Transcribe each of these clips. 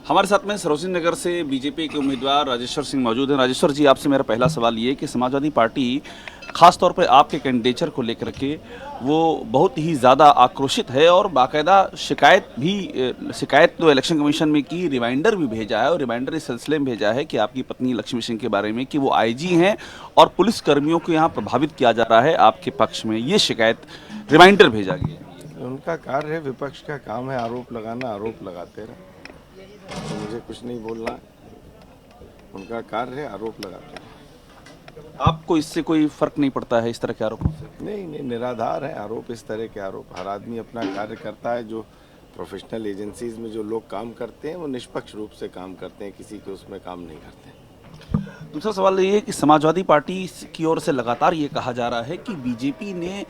हमारे साथ में सरोजिनी नगर से बीजेपी के उम्मीदवार राजेश्वर सिंह मौजूद हैं। राजेश्वर जी, आपसे मेरा पहला सवाल ये है कि समाजवादी पार्टी खास तौर पे आपके कैंडिडेचर को लेकर के वो बहुत ही ज़्यादा आक्रोशित है और बाकायदा शिकायत तो इलेक्शन कमीशन में की, रिमाइंडर भी भेजा है और रिमाइंडर इस सिलसिले में भेजा है कि आपकी पत्नी लक्ष्मी सिंह के बारे में कि वो आईजी हैं और पुलिस कर्मियों को यहाँ प्रभावित किया जा रहा है आपके पक्ष में, ये शिकायत रिमाइंडर भेजा गया है। उनका कार्य है, विपक्ष का काम है आरोप लगाना, आरोप लगाते रहे। तो मुझे कुछ नहीं बोलना, उनका कार्य है आरोप लगाते रहे। आपको इससे कोई फर्क नहीं पड़ता है इस तरह के आरोपों से? नहीं नहीं, निराधार है आरोप, इस तरह के आरोप। हर आदमी अपना कार्य करता है। जो प्रोफेशनल एजेंसीज में जो लोग काम करते हैं वो निष्पक्ष रूप से काम करते हैं, किसी के उसमें काम नहीं करते हैं। दूसरा सवाल ये है कि समाजवादी पार्टी की ओर से लगातार ये कहा जा रहा है कि बीजेपी ने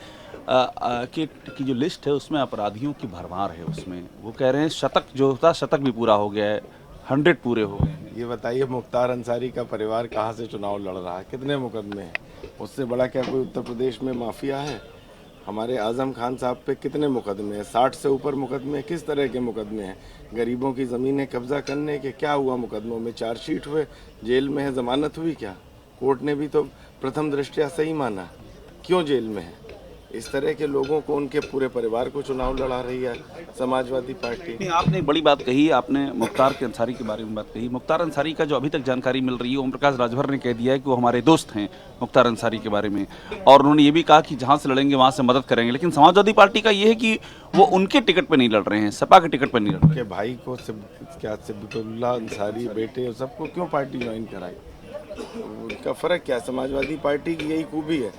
की जो लिस्ट है उसमें अपराधियों की भरमार है। उसमें वो कह रहे हैं शतक जो था शतक भी पूरा हो गया है, 100 पूरे हो गए हैं। ये बताइए, मुख्तार अंसारी का परिवार कहाँ से चुनाव लड़ रहा है? कितने मुकदमे हैं? उससे बड़ा क्या कोई उत्तर प्रदेश में माफिया है? हमारे आजम खान साहब पे कितने मुकदमे हैं? 60 से ऊपर मुकदमे हैं। किस तरह के मुकदमे हैं? गरीबों की ज़मीनें कब्जा करने के क्या हुआ? मुकदमों में चार्जशीट हुए, जेल में है, जमानत हुई क्या? कोर्ट ने भी तो प्रथम दृष्टया सही माना, क्यों जेल में है? इस तरह के लोगों को, उनके पूरे परिवार को चुनाव लड़ा रही है समाजवादी पार्टी। नहीं, आपने एक बड़ी बात कही, आपने मुख्तार के अंसारी के बारे में बात कही। मुख्तार अंसारी का जो अभी तक जानकारी मिल रही है, ओम प्रकाश राजभर ने कह दिया है कि वो हमारे दोस्त हैं मुख्तार अंसारी के बारे में, और उन्होंने ये भी कहा कि जहाँ से लड़ेंगे वहाँ से मदद करेंगे। लेकिन समाजवादी पार्टी का ये है कि वो उनके टिकट पर नहीं लड़ रहे हैं, सपा के टिकट पर नहीं लड़ रहे हैं। के भाई को सिब्बतुल्ला अंसारी बेटे और सबको क्यों पार्टी ज्वाइन कराई? उनका फर्क क्या? समाजवादी पार्टी की यही खूबी है,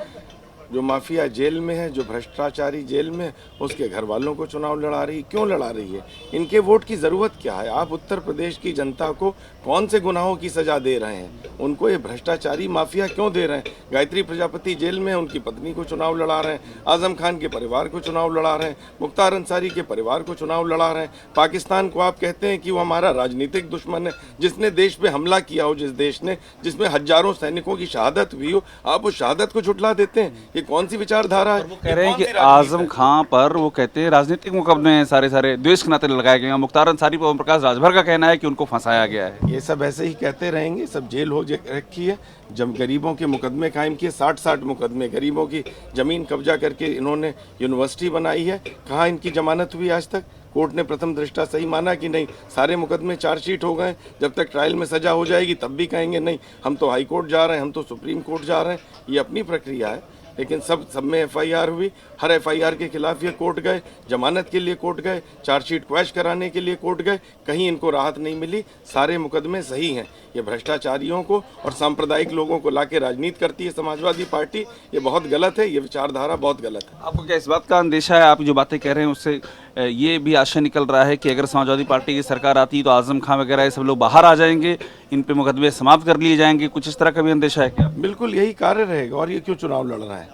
जो माफिया जेल में है, जो भ्रष्टाचारी जेल में है, उसके घर वालों को चुनाव लड़ा रही। क्यों लड़ा रही है? इनके वोट की ज़रूरत क्या है? आप उत्तर प्रदेश की जनता को कौन से गुनाहों की सज़ा दे रहे हैं? उनको ये भ्रष्टाचारी माफिया क्यों दे रहे हैं? गायत्री प्रजापति जेल में है, उनकी पत्नी को चुनाव लड़ा रहे हैं। आजम खान के परिवार को चुनाव लड़ा रहे हैं। मुख्तार अंसारी के परिवार को चुनाव लड़ा रहे हैं। पाकिस्तान को आप कहते हैं कि वो हमारा राजनीतिक दुश्मन है, जिसने देश पे हमला किया हो, जिस देश ने, जिसमें हजारों सैनिकों की शहादत हुई हो, आप उस शहादत को झुठला देते हैं। ये कौन सी विचारधारा है? वो कह रहे हैं कि आजम खां पर वो कहते हैं राजनीतिक मुकदमे हैं, सारे द्वेष के नाते लगाए गए हैं। मुख्तार अंसारी पर ओम प्रकाश राजभर का कहना है कि उनको फंसाया गया है। ये सब ऐसे ही कहते रहेंगे। सब जेल हो रखी है, जब गरीबों के मुकदमे कायम किए, 60 मुकदमे, गरीबों की जमीन कब्जा करके इन्होंने यूनिवर्सिटी बनाई है। कहाँ इनकी जमानत हुई आज तक? कोर्ट ने प्रथम दृष्टया सही माना कि नहीं? सारे मुकदमे चार्जशीट हो गए, जब तक ट्रायल में सजा हो जाएगी तब भी कहेंगे नहीं, हम तो हाई कोर्ट जा रहे हैं, हम तो सुप्रीम कोर्ट जा रहे हैं। ये अपनी प्रक्रिया है। लेकिन सब में एफआईआर हुई, हर एफआईआर के खिलाफ ये कोर्ट गए, जमानत के लिए कोर्ट गए, चार्जशीट क्वैश कराने के लिए कोर्ट गए, कहीं इनको राहत नहीं मिली। सारे मुकदमे सही हैं। ये भ्रष्टाचारियों को और सांप्रदायिक लोगों को लाके राजनीति करती है समाजवादी पार्टी। ये बहुत गलत है, ये विचारधारा बहुत गलत है। आपको क्या इस बात का अंदेशा है, आप जो बातें कह रहे हैं उससे ये भी आशय निकल रहा है कि अगर समाजवादी पार्टी की सरकार आती तो आजम खां वगैरह ये सब लोग बाहर आ जाएंगे, इन पे मुकदमे समाप्त कर लिए जाएंगे? कुछ इस तरह का भी अंदेशा है क्या? बिल्कुल यही कार्य रहेगा। और ये क्यों चुनाव लड़ रहा है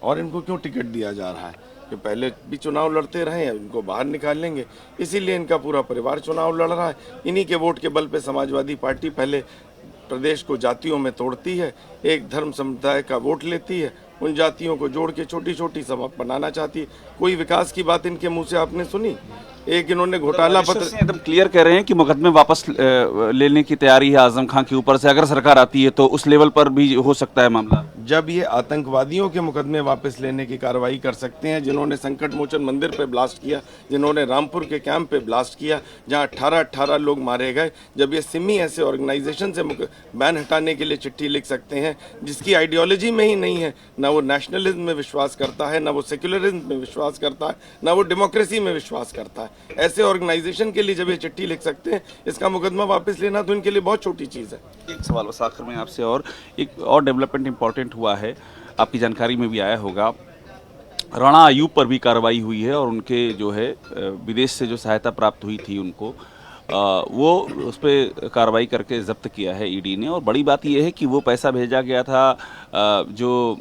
और इनको क्यों टिकट दिया जा रहा है? कि पहले भी चुनाव लड़ते रहे हैं, इनको बाहर निकाल लेंगे, इसीलिए इनका पूरा परिवार चुनाव लड़ रहा है। इन्हीं के वोट के बल पे समाजवादी पार्टी पहले प्रदेश को जातियों में तोड़ती है, एक धर्म समुदाय का वोट लेती है, उन जातियों को जोड़ के छोटी छोटी सभा बनाना चाहती है। कोई विकास की बात इनके मुंह से आपने सुनी? एक इन्होंने घोटाला पत्र एकदम क्लियर कह रहे हैं कि मुकदमे वापस लेने की तैयारी है आजम खां के ऊपर से, अगर सरकार आती है तो उस लेवल पर भी हो सकता है मामला। जब ये आतंकवादियों के मुकदमे वापस लेने की कार्रवाई कर सकते हैं, जिन्होंने संकट मोचन मंदिर पे ब्लास्ट किया, जिन्होंने रामपुर के कैंप पे ब्लास्ट किया जहां 18 लोग मारे गए, जब ये सिमी ऐसे ऑर्गेनाइजेशन से बैन हटाने के लिए चिट्ठी लिख सकते हैं जिसकी आइडियोलॉजी में ही नहीं है, ना वो नेशनलिज्म में विश्वास करता है, ना वो सेक्युलरिज्म में विश्वास करता है, ना वो डेमोक्रेसी में विश्वास करता है, ऐसे ऑर्गेनाइजेशन के लिए जब ये चिट्ठी लिख सकते हैं, इसका मुकदमा वापस लेना तो इनके लिए बहुत छोटी चीज़ है। एक सवाल बस आखिर में आपसे, और एक और डेवलपमेंट इंपॉर्टेंट हुआ है, आपकी जानकारी में भी आया होगा, राणा अयूब पर भी कार्रवाई हुई है और उनके जो है विदेश से जो सहायता प्राप्त हुई थी उनको वो उस पर कार्रवाई करके ज़ब्त किया है ईडी ने। और बड़ी बात यह है कि वो पैसा भेजा गया था जो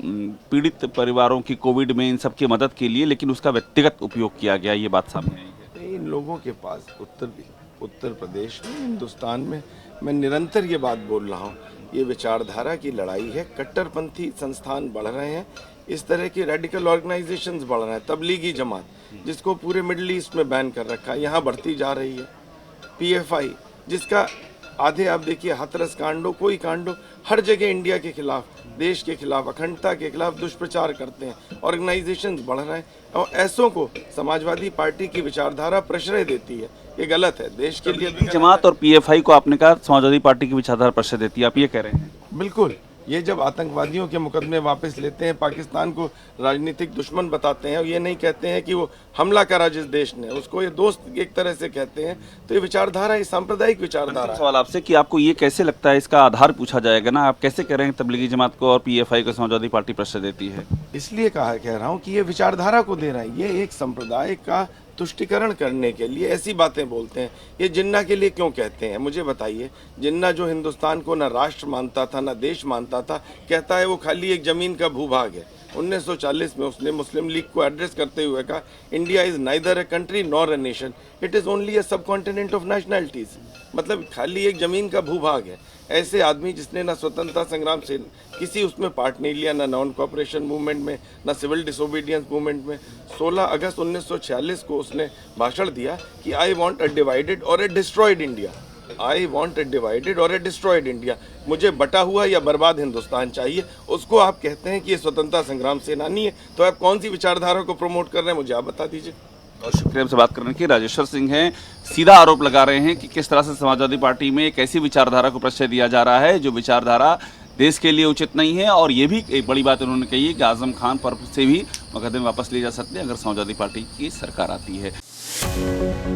पीड़ित परिवारों की कोविड में इन सब की मदद के लिए, लेकिन उसका व्यक्तिगत उपयोग किया गया, ये बात सामने आई है। इन लोगों के पास उत्तर प्रदेश में, हिंदुस्तान में, मैं निरंतर ये बात बोल रहा हूँ, ये विचारधारा की लड़ाई है। कट्टरपंथी संस्थान बढ़ रहे हैं, इस तरह की रेडिकल ऑर्गेनाइजेशंस बढ़ रहे हैं। तबलीगी जमात जिसको पूरे मिडिल ईस्ट में बैन कर रखा है, यहाँ बढ़ती जा रही है। पीएफआई जिसका आधे आप देखिए हाथरस कांड हो, कोई कांड हो, हर जगह इंडिया के खिलाफ, देश के खिलाफ, अखंडता के खिलाफ दुष्प्रचार करते हैं। ऑर्गेनाइजेशन बढ़ रहे हैं और ऐसों को समाजवादी पार्टी की विचारधारा प्रश्रय देती है। ये गलत है, देश के लिए भी जमात और पीएफआई को आपने कहा समाजवादी पार्टी की विचारधारा प्रश्रय देती है, आप ये कह रहे हैं? बिल्कुल। ये जब आतंकवादियों के मुकदमे वापस लेते हैं, पाकिस्तान को राजनीतिक दुश्मन बताते हैं और ये नहीं कहते हैं कि वो हमला करा जिस देश ने, उसको ये दोस्त एक तरह से कहते हैं, तो ये विचारधारा, ये सांप्रदायिक विचारधारा है। सवाल आपसे कि आपको ये कैसे लगता है, इसका आधार पूछा जाएगा ना, आप कैसे कह रहे हैं तबलीगी जमात को और पीएफआई को समाजवादी पार्टी प्रश्रय देती है? इसलिए कह रहा हूँ कि ये विचारधारा को दे रहा है। ये एक संप्रदाय का तुष्टिकरण करने के लिए ऐसी बातें बोलते हैं। ये जिन्ना के लिए क्यों कहते हैं, मुझे बताइए। जिन्ना जो हिंदुस्तान को न राष्ट्र मानता था, न देश मानता था, कहता है वो खाली एक जमीन का भूभाग है। 1940 में उसने मुस्लिम लीग को एड्रेस करते हुए कहा, India is neither a country nor a nation, it is only अ सब कॉन्टिनेंट ऑफ नेशनलिटीज। मतलब खाली एक जमीन का भूभाग है। ऐसे आदमी जिसने ना स्वतंत्रता संग्राम से किसी उसमें पार्ट नहीं लिया, ना नॉन कॉपरेशन मूवमेंट में, ना सिविल डिसोबीडियंस मूवमेंट में, 16 अगस्त 1946 को उसने भाषण दिया कि आई वॉन्ट अ डिवाइडेड और a destroyed India. I want a divided और ए डिस्ट्रॉयड इंडिया। मुझे बटा हुआ या बर्बाद हिंदुस्तान चाहिए। उसको आप कहते हैं कि ये स्वतंत्रता संग्राम सेनानी है, तो आप कौन सी विचारधारा को प्रमोट कर रहे हैं, मुझे आप बता दीजिए। और शुक्रिया हमसे बात करने की। राजेश्वर सिंह हैं, सीधा आरोप लगा रहे हैं कि किस तरह से समाजवादी पार्टी में एक ऐसी विचारधारा को प्रश्रय दिया जा रहा है जो विचारधारा देश के लिए उचित नहीं है। और ये भी एक बड़ी बात उन्होंने कही है कि आजम खान पर से भी मुकदमे वापस लिए जा सकते हैं अगर समाजवादी पार्टी की सरकार आती है।